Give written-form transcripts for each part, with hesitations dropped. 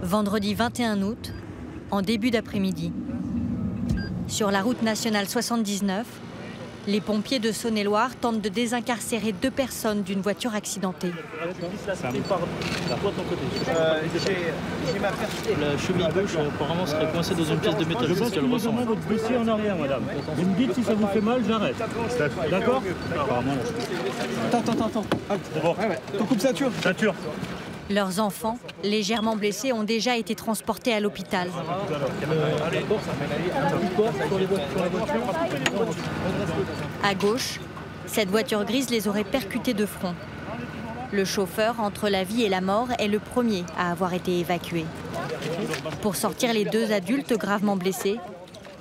Vendredi 21 août, en début d'après-midi. Sur la route nationale 79, les pompiers de Saône-et-Loire tentent de désincarcérer 2 personnes d'une voiture accidentée. La cheville gauche apparemment serait coincée dans une pièce de métal. Je pense que vous avez votre dossier en arrière, madame. Vous me dites si ça vous fait mal, j'arrête. D'accord? Attends. C'est bon. Ton coupe ceinture. Ceinture. Leurs enfants, légèrement blessés, ont déjà été transportés à l'hôpital. À gauche, cette voiture grise les aurait percutés de front. Le chauffeur, entre la vie et la mort, est le premier à avoir été évacué. Pour sortir les 2 adultes gravement blessés,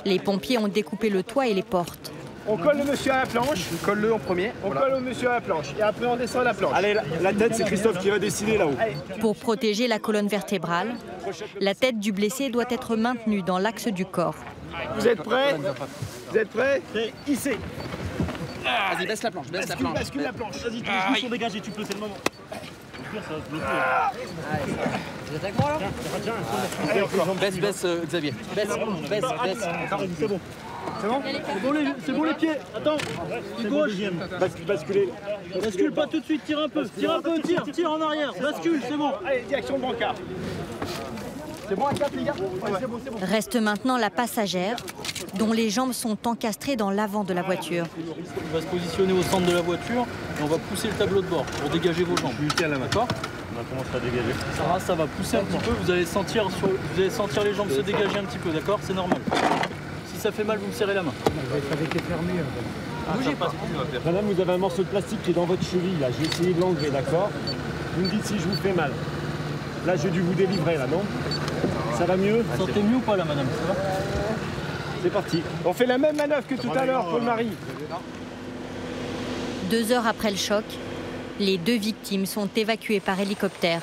les pompiers ont découpé le toit et les portes. On colle le monsieur à la planche. Colle-le en premier. On colle le monsieur à la planche. Et après, on descend la planche. Allez, la tête, c'est Christophe qui va décider là-haut. Pour protéger la colonne vertébrale, la tête du blessé doit être maintenue dans l'axe du corps. Vous êtes prêts? Vous êtes prêts? Hissez. Vas-y, baisse la planche, baisse la planche. Bascule la planche. Vas-y, tous les sont dégagés, tu peux, c'est le moment. Ça va se bloquer. Vous êtes avec moi là? Baisse, Xavier. Baisse. C'est bon. C'est bon? C'est bon les pieds. Attends. Du gauche. Basculez. Bascule pas tout de suite, tire un peu. Tire en arrière. Bascule, c'est bon. Allez, direction brancard. C'est bon à 4 les gars? Ouais, c'est bon. Reste maintenant la passagère, dont les jambes sont encastrées dans l'avant de la voiture. On va se positionner au centre de la voiture et on va pousser le tableau de bord pour dégager vos jambes. D'accord? On va commencer à dégager. Ça va pousser un petit peu, vous allez sentir les jambes se dégager un petit peu, d'accord? C'est normal. Si ça fait mal, vous me serrez la main. Bougez pas. Madame, vous avez un morceau de plastique qui est dans votre cheville, là. J'ai essayé de l'enlever, d'accord? Vous me dites si je vous fais mal. Là, j'ai dû vous délivrer, là, non? Ça va mieux? Vous sentez mieux ou pas, là, madame? Ça va? C'est parti. On fait la même manœuvre que tout à l'heure, Paul-Marie. 2 heures après le choc, les 2 victimes sont évacuées par hélicoptère.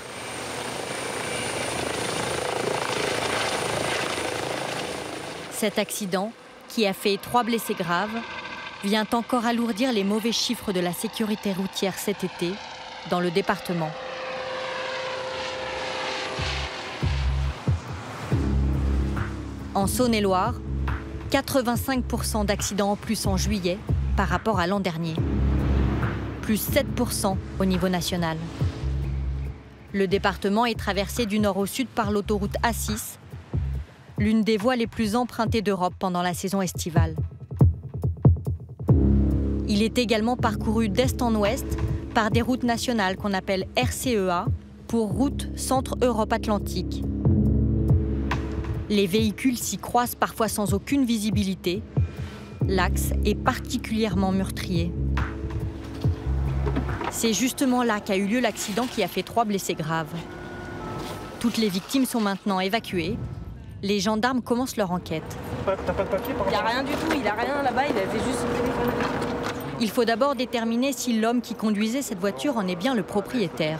Cet accident, qui a fait 3 blessés graves, vient encore alourdir les mauvais chiffres de la sécurité routière cet été dans le département. En Saône-et-Loire, 85% d'accidents en plus en juillet par rapport à l'an dernier. Plus 7% au niveau national. Le département est traversé du nord au sud par l'autoroute A6, l'une des voies les plus empruntées d'Europe pendant la saison estivale. Il est également parcouru d'est en ouest par des routes nationales qu'on appelle RCEA pour Route Centre-Europe-Atlantique. Les véhicules s'y croisent parfois sans aucune visibilité. L'axe est particulièrement meurtrier. C'est justement là qu'a eu lieu l'accident qui a fait 3 blessés graves. Toutes les victimes sont maintenant évacuées. Les gendarmes commencent leur enquête. T'as pas de papier par Il n'y a rien du tout, il a rien là-bas, il a fait juste son téléphone. Il faut d'abord déterminer si l'homme qui conduisait cette voiture en est bien le propriétaire.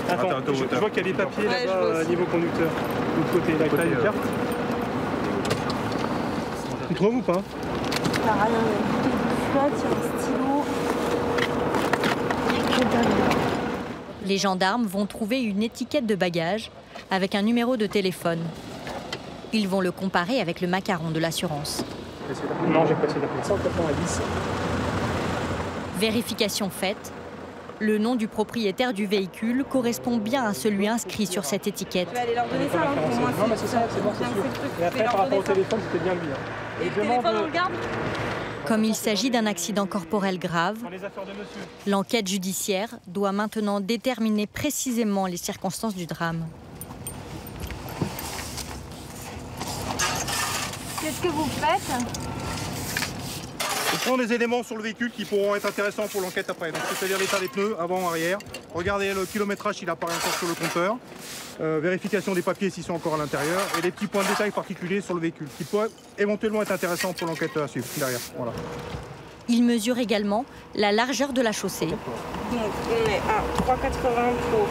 Attends, je vois qu'il y a des papiers là-bas niveau conducteur. De l'autre côté, là, avec une carte. Tu trouves ou pas? Il n'y a rien. Il y a un stylo. Les gendarmes vont trouver une étiquette de bagage avec un numéro de téléphone. Ils vont le comparer avec le macaron de l'assurance. Non, j'ai pas essayé d'appeler 190. Vérification faite. Le nom du propriétaire du véhicule correspond bien à celui inscrit sur cette étiquette. Je vais aller leur donner ça, hein, pour moi. Non, mais c'est ça, c'est bon, c'est sûr. Et après, par rapport au téléphone, c'était bien lui. Et le téléphone, on le garde? Comme il s'agit d'un accident corporel grave, l'enquête judiciaire doit maintenant déterminer précisément les circonstances du drame. Qu'est-ce que vous faites? On prend des éléments sur le véhicule qui pourront être intéressants pour l'enquête après. C'est-à-dire l'état des pneus, avant, arrière. Regardez le kilométrage s'il apparaît encore sur le compteur. Vérification des papiers s'ils sont encore à l'intérieur. Et des petits points de détail particuliers sur le véhicule qui pourraient éventuellement être intéressants pour l'enquête à suivre derrière. Voilà. Il mesure également la largeur de la chaussée. Donc on est à 3,80 pour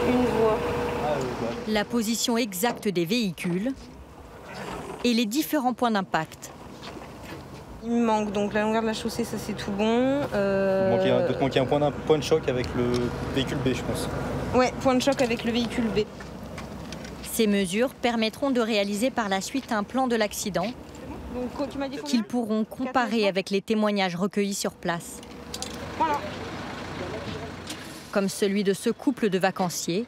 une voie. La position exacte des véhicules et les différents points d'impact. Il me manque donc la longueur de la chaussée, ça c'est tout bon. Il doit manquer un point de choc avec le véhicule B, je pense. Ouais, point de choc avec le véhicule B. Ces mesures permettront de réaliser par la suite un plan de l'accident qu'ils pourront comparer avec les témoignages recueillis sur place. Voilà. Comme celui de ce couple de vacanciers,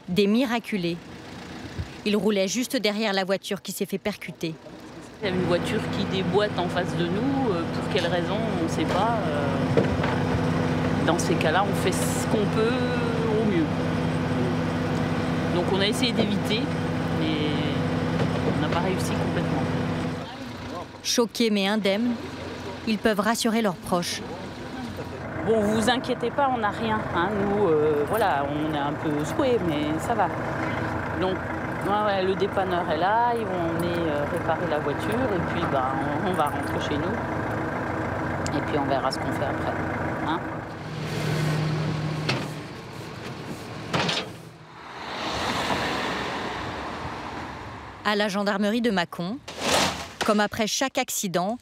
des miraculés. Ils roulaient juste derrière la voiture qui s'est fait percuter. Il y a une voiture qui déboîte en face de nous, pour quelle raison, on ne sait pas. Dans ces cas-là, on fait ce qu'on peut au mieux. Donc on a essayé d'éviter, mais on n'a pas réussi complètement. Choqués mais indemnes, ils peuvent rassurer leurs proches. Bon, vous inquiétez pas, on n'a rien. Hein. Nous, voilà, on est un peu secoués, mais ça va. Donc, ouais, le dépanneur est là, ils vont emmener réparer la voiture, et puis on va rentrer chez nous. Et puis on verra ce qu'on fait après. Hein. À la gendarmerie de Mâcon, comme après chaque accident,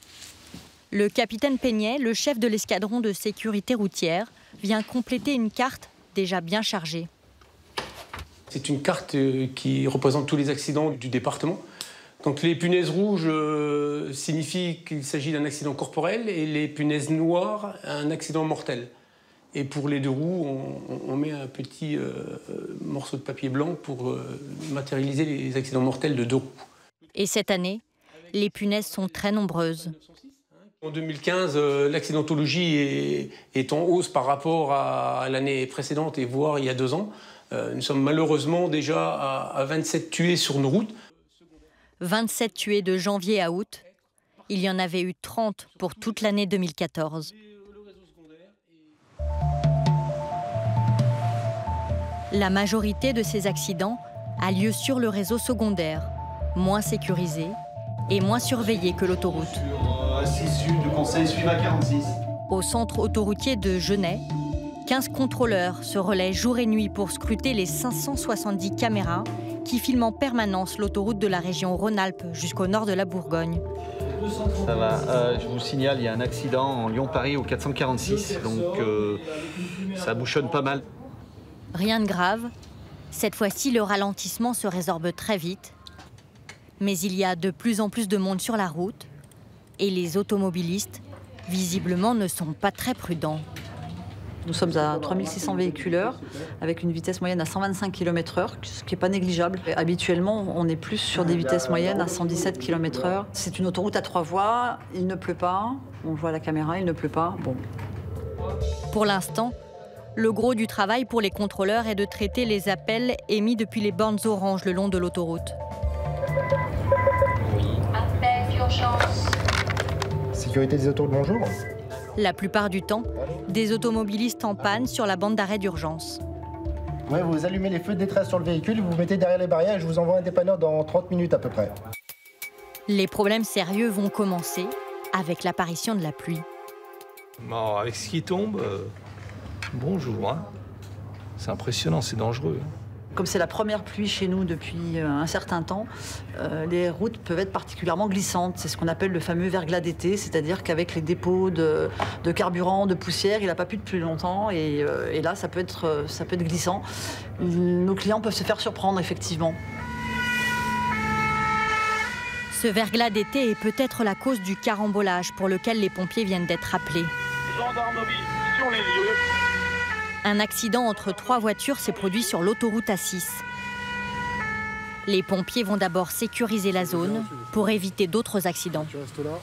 le capitaine Peignet, le chef de l'escadron de sécurité routière, vient compléter une carte déjà bien chargée. C'est une carte qui représente tous les accidents du département. Donc les punaises rouges signifient qu'il s'agit d'un accident corporel et les punaises noires, un accident mortel. Et pour les deux roues, on met un petit morceau de papier blanc pour matérialiser les accidents mortels de deux roues. Et cette année, les punaises sont très nombreuses. En 2015, l'accidentologie est en hausse par rapport à l'année précédente et voire il y a 2 ans. Nous sommes malheureusement déjà à 27 tués sur nos routes. 27 tués de janvier à août. Il y en avait eu 30 pour toute l'année 2014. La majorité de ces accidents a lieu sur le réseau secondaire, moins sécurisé et moins surveillé que l'autoroute. Au centre autoroutier de Genêt, 15 contrôleurs se relaient jour et nuit pour scruter les 570 caméras qui filment en permanence l'autoroute de la région Rhône-Alpes jusqu'au nord de la Bourgogne. Ça va, je vous signale, il y a un accident en Lyon-Paris au 446, donc ça bouchonne pas mal. Rien de grave. Cette fois-ci, le ralentissement se résorbe très vite. Mais il y a de plus en plus de monde sur la route et les automobilistes, visiblement, ne sont pas très prudents. Nous sommes à 3600 véhiculeurs avec une vitesse moyenne à 125 km/h, ce qui n'est pas négligeable. Et habituellement, on est plus sur des vitesses moyennes à 117 km/h. C'est une autoroute à 3 voies, il ne pleut pas, on voit à la caméra, il ne pleut pas. Bon. Pour l'instant, le gros du travail pour les contrôleurs est de traiter les appels émis depuis les bornes oranges le long de l'autoroute. Appel d'urgence. Sécurité des autoroutes, bonjour. La plupart du temps, des automobilistes en panne sur la bande d'arrêt d'urgence. Ouais, vous allumez les feux de détresse sur le véhicule, vous vous mettez derrière les barrières et je vous envoie un dépanneur dans 30 minutes à peu près. Les problèmes sérieux vont commencer avec l'apparition de la pluie. Bon, avec ce qui tombe, bonjour. Hein. C'est impressionnant, c'est dangereux. Comme c'est la première pluie chez nous depuis un certain temps, les routes peuvent être particulièrement glissantes. C'est ce qu'on appelle le fameux verglas d'été, c'est-à-dire qu'avec les dépôts de carburant, de poussière, il n'a pas plu depuis longtemps et là, ça peut être glissant. Nos clients peuvent se faire surprendre, effectivement. Ce verglas d'été est peut-être la cause du carambolage pour lequel les pompiers viennent d'être appelés. Gendarmerie sur les lieux. Un accident entre 3 voitures s'est produit sur l'autoroute A6. Les pompiers vont d'abord sécuriser la zone pour éviter d'autres accidents. Tu restes là.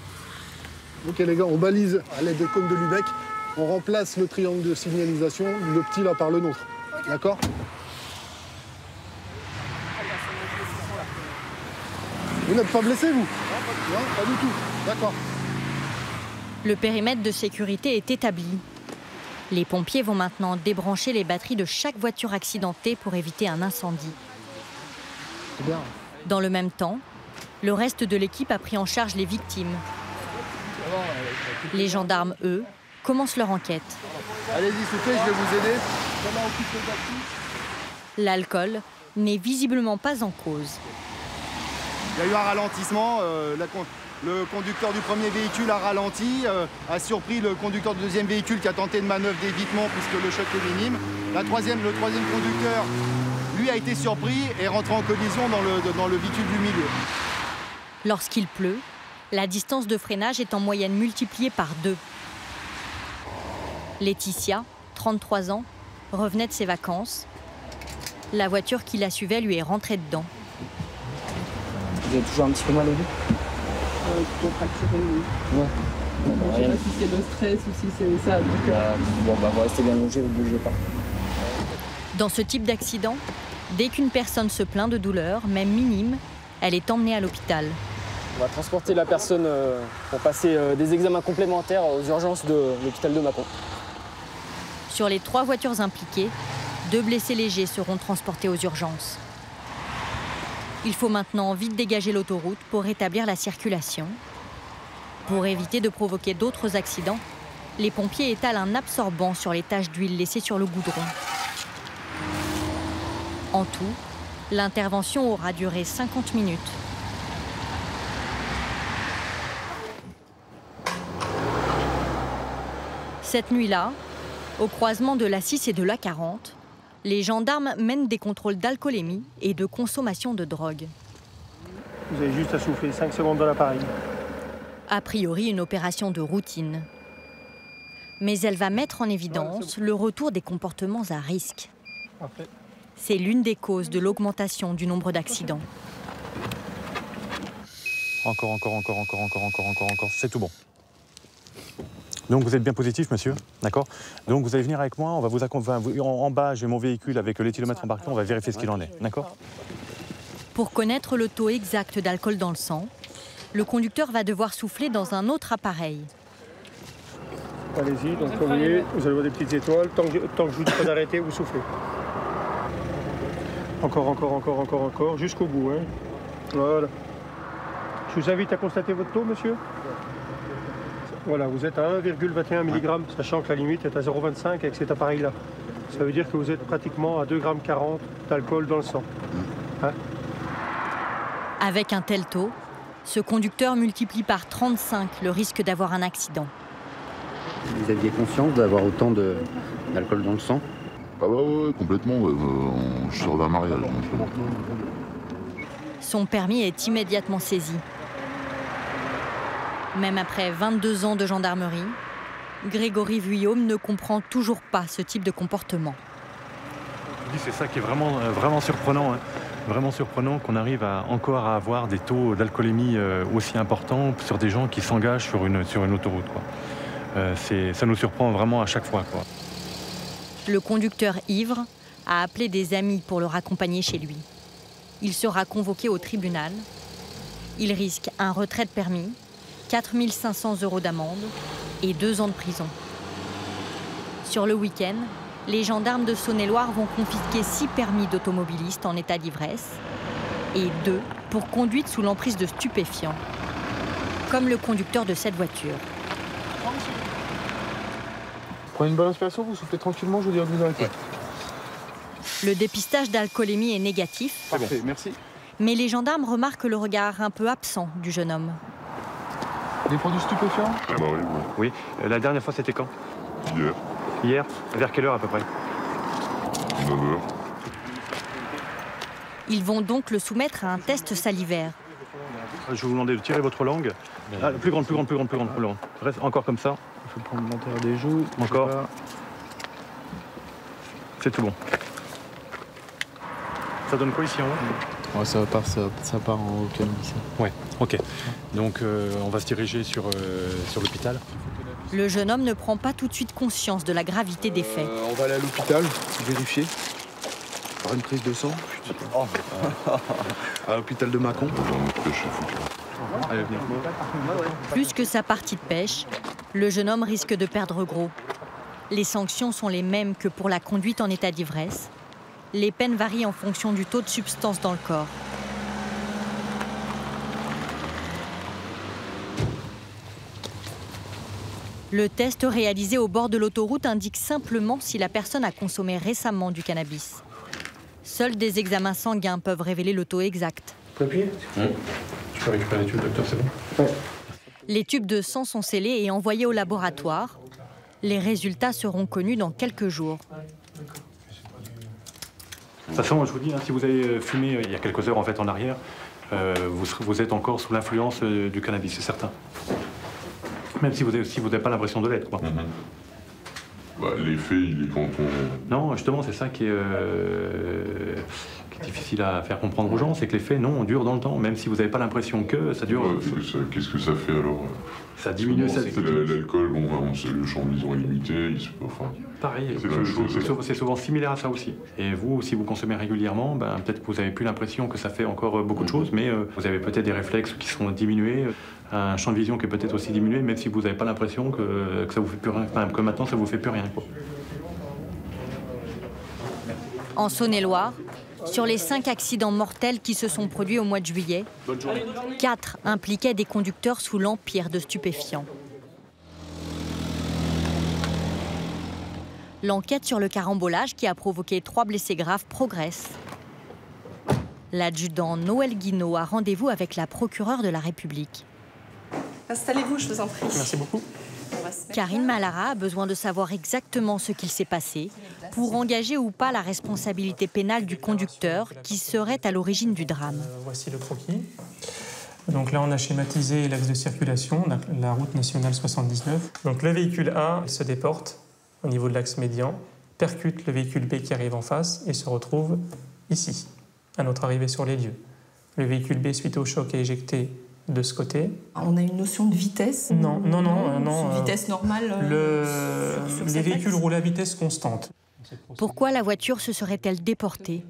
Ok les gars, on balise à l'aide des cônes de Lubeck. On remplace le triangle de signalisation, le petit là par le nôtre. D'accord ? Vous n'êtes pas blessé vous ? Non, pas du tout. D'accord. Le périmètre de sécurité est établi. Les pompiers vont maintenant débrancher les batteries de chaque voiture accidentée pour éviter un incendie. Bien. Dans le même temps, le reste de l'équipe a pris en charge les victimes. Les gendarmes, eux, commencent leur enquête. Allez-y, soufflez, je vais vous aider. L'alcool n'est visiblement pas en cause. Il y a eu un ralentissement, Le conducteur du premier véhicule a ralenti, a surpris le conducteur du deuxième véhicule qui a tenté une manœuvre d'évitement puisque le choc est minime. Le troisième conducteur, lui, a été surpris et rentré en collision dans le véhicule du milieu. Lorsqu'il pleut, la distance de freinage est en moyenne multipliée par 2. Laetitia, 33 ans, revenait de ses vacances. La voiture qui la suivait lui est rentrée dedans. Vous avez toujours un petit peu mal au dos? Plutôt fracturé, oui. Ouais. Je sais pas si c'est le stress ou si c'est ça. Donc, bon, bah vous restez bien logé, vous ne bougez pas. Dans ce type d'accident, dès qu'une personne se plaint de douleur, même minime, elle est emmenée à l'hôpital. On va transporter la personne pour passer des examens complémentaires aux urgences de l'hôpital de Mâcon. Sur les 3 voitures impliquées, 2 blessés légers seront transportés aux urgences. Il faut maintenant vite dégager l'autoroute pour rétablir la circulation. Pour éviter de provoquer d'autres accidents, les pompiers étalent un absorbant sur les taches d'huile laissées sur le goudron. En tout, l'intervention aura duré 50 minutes. Cette nuit-là, au croisement de l'A6 et de l'A40, les gendarmes mènent des contrôles d'alcoolémie et de consommation de drogue. Vous avez juste à souffler 5 secondes dans l'appareil. A priori, une opération de routine. Mais elle va mettre en évidence le retour des comportements à risque. C'est l'une des causes de l'augmentation du nombre d'accidents. Encore, c'est tout bon. Donc vous êtes bien positif, monsieur, d'accord? Donc vous allez venir avec moi, on va vous accompagner. En bas, j'ai mon véhicule avec l'éthylomètre embarqué, on va vérifier ce qu'il en est, d'accord? Pour connaître le taux exact d'alcool dans le sang, le conducteur va devoir souffler dans un autre appareil. Allez-y, donc comme vous voyez, vous allez voir des petites étoiles. Tant que je vous dis pas d'arrêter, vous soufflez. Encore, jusqu'au bout, hein. Voilà. Je vous invite à constater votre taux, monsieur. Voilà, vous êtes à 1,21 mg, sachant que la limite est à 0,25 avec cet appareil-là. Ça veut dire que vous êtes pratiquement à 2,40 g d'alcool dans le sang. Hein? Avec un tel taux, ce conducteur multiplie par 35 le risque d'avoir un accident. Vous aviez conscience d'avoir autant d'alcool dans le sang? Ah bah ouais, complètement. Je sors d'un mariage. Son permis est immédiatement saisi. Même après 22 ans de gendarmerie, Grégory Vuillaume ne comprend toujours pas ce type de comportement. C'est ça qui est vraiment surprenant. Hein. Vraiment surprenant qu'on arrive encore à avoir des taux d'alcoolémie aussi importants sur des gens qui s'engagent sur une autoroute, quoi. Ça nous surprend vraiment à chaque fois, quoi. Le conducteur ivre a appelé des amis pour le raccompagner chez lui. Il sera convoqué au tribunal. Il risque un retrait de permis, 4 500 € d'amende et 2 ans de prison. Sur le week-end, les gendarmes de Saône-et-Loire vont confisquer 6 permis d'automobilistes en état d'ivresse et 2 pour conduite sous l'emprise de stupéfiants, comme le conducteur de cette voiture. Prenez une bonne inspiration, vous soufflez tranquillement, je vous dirai de vous arrêter. Ouais. Le dépistage d'alcoolémie est négatif. Parfait, merci. Mais les gendarmes remarquent le regard un peu absent du jeune homme. Des produits stupéfiants? Ah bah oui. Oui, la dernière fois c'était quand? Hier. Hier? Vers quelle heure à peu près? 9h. Ils vont donc le soumettre à un test salivaire. Je vais vous demander de tirer votre langue. Ah, plus grande. Reste encore comme ça. Je vais prendre l'intérieur des joues. Encore. C'est tout bon. Ça donne quoi ici en haut? Ouais, ça part en calme ici. Ouais, ok. Donc on va se diriger sur l'hôpital. Le jeune homme ne prend pas tout de suite conscience de la gravité des faits. On va aller à l'hôpital, vérifier. Faire une prise de sang. À l'hôpital de Mâcon. Allez, venez. Plus que sa partie de pêche, le jeune homme risque de perdre gros. Les sanctions sont les mêmes que pour la conduite en état d'ivresse. Les peines varient en fonction du taux de substance dans le corps. Le test réalisé au bord de l'autoroute indique simplement si la personne a consommé récemment du cannabis. Seuls des examens sanguins peuvent révéler le taux exact. Tu peux appuyer? Tu peux récupérer les tubes, docteur, c'est bon? Ouais. Les tubes de sang sont scellés et envoyés au laboratoire. Les résultats seront connus dans quelques jours. De toute façon, je vous dis, hein, si vous avez fumé il y a quelques heures en fait en arrière, vous êtes encore sous l'influence du cannabis, c'est certain. Même si vous n'avez pas l'impression de l'être, quoi. Bah, l'effet, il est quand on... Non, justement, c'est ça qui est difficile à faire comprendre aux gens, c'est que l'effet, non, dure dans le temps, même si vous n'avez pas l'impression que ça dure. Qu'est-ce que ça fait alors? Ça diminue. L'alcool, bon, c'est le champ de vision illimité, enfin... Pareil, c'est souvent similaire à ça aussi. Et vous, si vous consommez régulièrement, ben, peut-être que vous n'avez plus l'impression que ça fait encore beaucoup de choses, mais vous avez peut-être des réflexes qui sont diminués, un champ de vision qui est peut-être aussi diminué, même si vous n'avez pas l'impression que ça vous fait plus rien, enfin, que maintenant ça vous fait plus rien, quoi. En Saône-et-Loire, sur les 5 accidents mortels qui se sont produits au mois de juillet, 4 impliquaient des conducteurs sous l'empire de stupéfiants. L'enquête sur le carambolage qui a provoqué 3 blessés graves progresse. L'adjudant Noël Guinaud a rendez-vous avec la procureure de la République. Installez-vous, je vous en prie. Merci beaucoup. Karine Malara a besoin de savoir exactement ce qu'il s'est passé pour engager ou pas la responsabilité pénale du conducteur qui serait à l'origine du drame. Voici le croquis. Donc là, on a schématisé l'axe de circulation, la route nationale 79. Donc le véhicule A se déporte au niveau de l'axe médian, percute le véhicule B qui arrive en face et se retrouve ici, à notre arrivée sur les lieux. Le véhicule B, suite au choc, est éjecté de ce côté. On a une notion de vitesse? Non. Une vitesse normale les véhicules roulent à vitesse constante. Pourquoi la voiture se serait-elle déportée?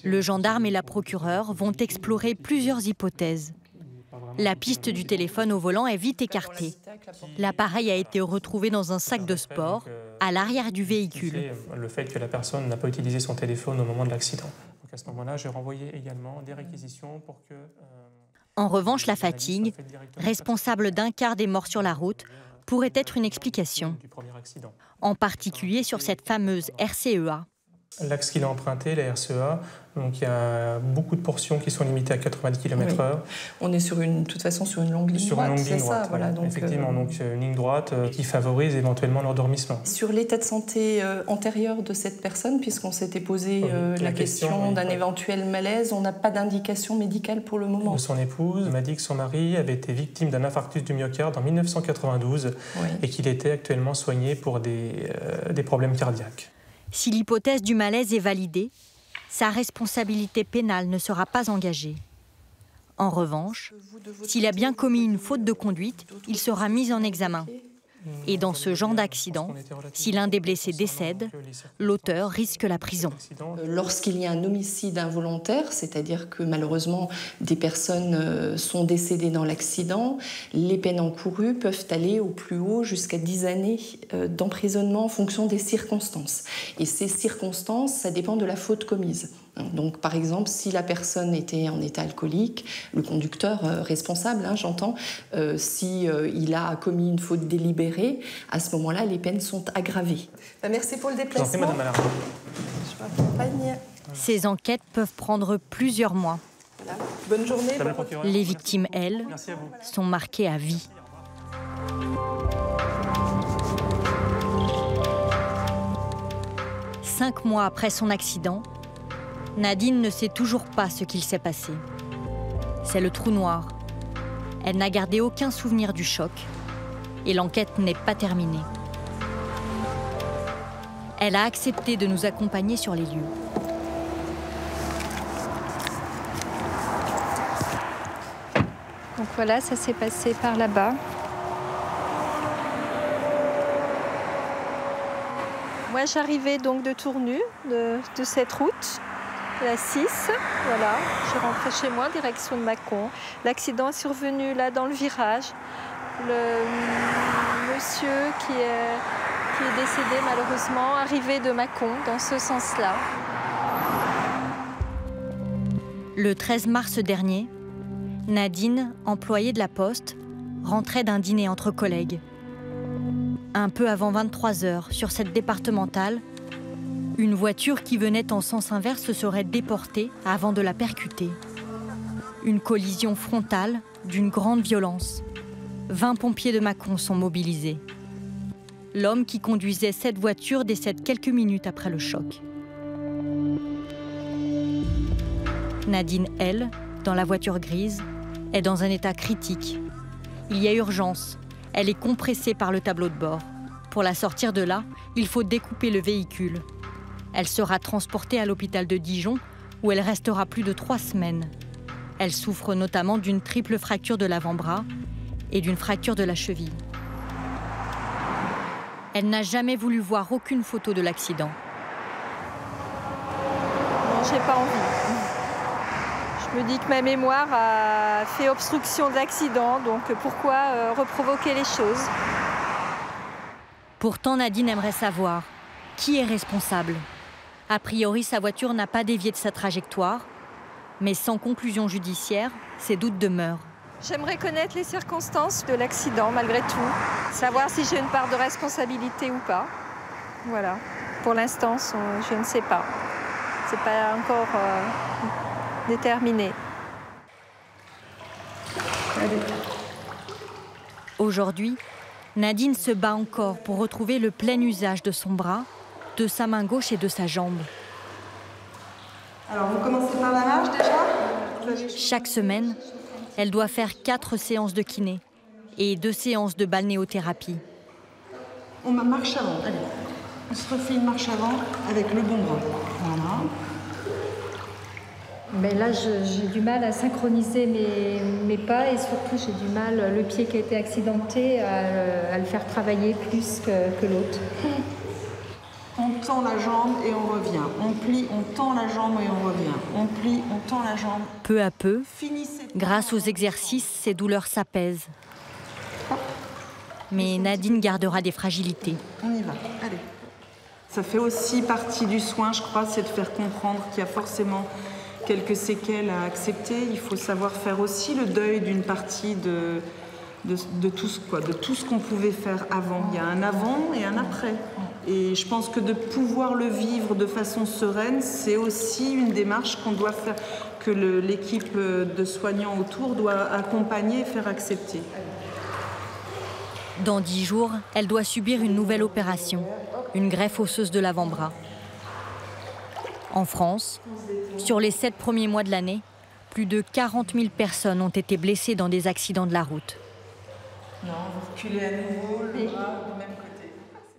Le gendarme et la procureure vont explorer plusieurs hypothèses. La piste du téléphone au volant est vite écartée. L'appareil a été retrouvé dans un sac de sport, à l'arrière du véhicule. Le fait que la personne n'a pas utilisé son téléphone au moment de l'accident. Donc à ce moment-là, j'ai renvoyé également des réquisitions pour que... En revanche, la fatigue, responsable d'un quart des morts sur la route, pourrait être une explication. En particulier sur cette fameuse RCEA. L'axe qu'il a emprunté, la RCEA, donc il y a beaucoup de portions qui sont limitées à 90 km/h. Oui. On est de toute façon sur une longue ligne droite, c'est ça, voilà. Donc, effectivement, donc une ligne droite qui favorise éventuellement l'endormissement. Sur l'état de santé antérieur de cette personne, puisqu'on s'était posé la question d'un éventuel malaise, on n'a pas d'indication médicale pour le moment. Son épouse m'a dit que son mari avait été victime d'un infarctus du myocarde en 1992 et qu'il était actuellement soigné pour des problèmes cardiaques. Si l'hypothèse du malaise est validée, sa responsabilité pénale ne sera pas engagée. En revanche, s'il a bien commis une faute de conduite, il sera mis en examen. Et dans ce genre d'accident, si l'un des blessés décède, l'auteur risque la prison. Lorsqu'il y a un homicide involontaire, c'est-à-dire que malheureusement des personnes sont décédées dans l'accident, les peines encourues peuvent aller au plus haut jusqu'à 10 années d'emprisonnement en fonction des circonstances. Et ces circonstances, ça dépend de la faute commise. Donc, par exemple, si la personne était en état alcoolique, le conducteur responsable, j'entends, il a commis une faute délibérée, à ce moment-là, les peines sont aggravées. Merci pour le déplacement. Madame Malara. Je m'accompagne. Ces enquêtes peuvent prendre plusieurs mois. Voilà. Bonne journée. Les victimes, elles, sont marquées à vie. Cinq mois après son accident, Nadine ne sait toujours pas ce qu'il s'est passé. C'est le trou noir. Elle n'a gardé aucun souvenir du choc et l'enquête n'est pas terminée. Elle a accepté de nous accompagner sur les lieux. Donc voilà, ça s'est passé par là-bas. Moi, j'arrivais donc de Tournu, de cette route. La 6, voilà, je rentrais chez moi, direction de Mâcon. L'accident est survenu là dans le virage. Le monsieur qui est décédé malheureusement, arrivait de Mâcon dans ce sens-là. Le 13 mars dernier, Nadine, employée de la Poste, rentrait d'un dîner entre collègues. Un peu avant 23 h, sur cette départementale, une voiture qui venait en sens inverse se serait déportée avant de la percuter. Une collision frontale d'une grande violence. 20 pompiers de Mâcon sont mobilisés. L'homme qui conduisait cette voiture décède quelques minutes après le choc. Nadine, elle, dans la voiture grise, est dans un état critique. Il y a urgence. Elle est compressée par le tableau de bord. Pour la sortir de là, il faut découper le véhicule. Elle sera transportée à l'hôpital de Dijon, où elle restera plus de 3 semaines. Elle souffre notamment d'une triple fracture de l'avant-bras et d'une fracture de la cheville. Elle n'a jamais voulu voir aucune photo de l'accident. Non, j'ai pas envie. Je me dis que ma mémoire a fait obstruction d'accident, donc pourquoi reprovoquer les choses? Pourtant, Nadine aimerait savoir qui est responsable. A priori, sa voiture n'a pas dévié de sa trajectoire, mais sans conclusion judiciaire, ses doutes demeurent. J'aimerais connaître les circonstances de l'accident, malgré tout. Savoir si j'ai une part de responsabilité ou pas. Voilà. Pour l'instant, je ne sais pas. C'est pas encore déterminé. Aujourd'hui, Nadine se bat encore pour retrouver le plein usage de son bras, de sa main gauche et de sa jambe. Alors, vous commencez par la marche déjà? Chaque semaine, elle doit faire 4 séances de kiné et 2 séances de balnéothérapie. On marche avant, allez. On se refait une marche avant avec le bon bras. Voilà. Mais là, j'ai du mal à synchroniser mes pas et surtout, j'ai du mal, le pied qui a été accidenté, à le faire travailler plus que l'autre. On tend la jambe et on revient. On plie, on tend la jambe et on revient. On plie, on tend la jambe. Peu à peu, grâce aux exercices, ses douleurs s'apaisent. Mais Nadine gardera des fragilités. On y va, allez. Ça fait aussi partie du soin, je crois, c'est de faire comprendre qu'il y a forcément quelques séquelles à accepter. Il faut savoir faire aussi le deuil d'une partie de tout ce qu'on pouvait faire avant. Il y a un avant et un après. Et je pense que de pouvoir le vivre de façon sereine, c'est aussi une démarche qu'on doit faire, que l'équipe de soignants autour doit accompagner et faire accepter. Dans 10 jours, elle doit subir une nouvelle opération, une greffe osseuse de l'avant-bras. En France, sur les 7 premiers mois de l'année, plus de 40 000 personnes ont été blessées dans des accidents de la route. Non, vous reculez à nouveau, le bras du même côté.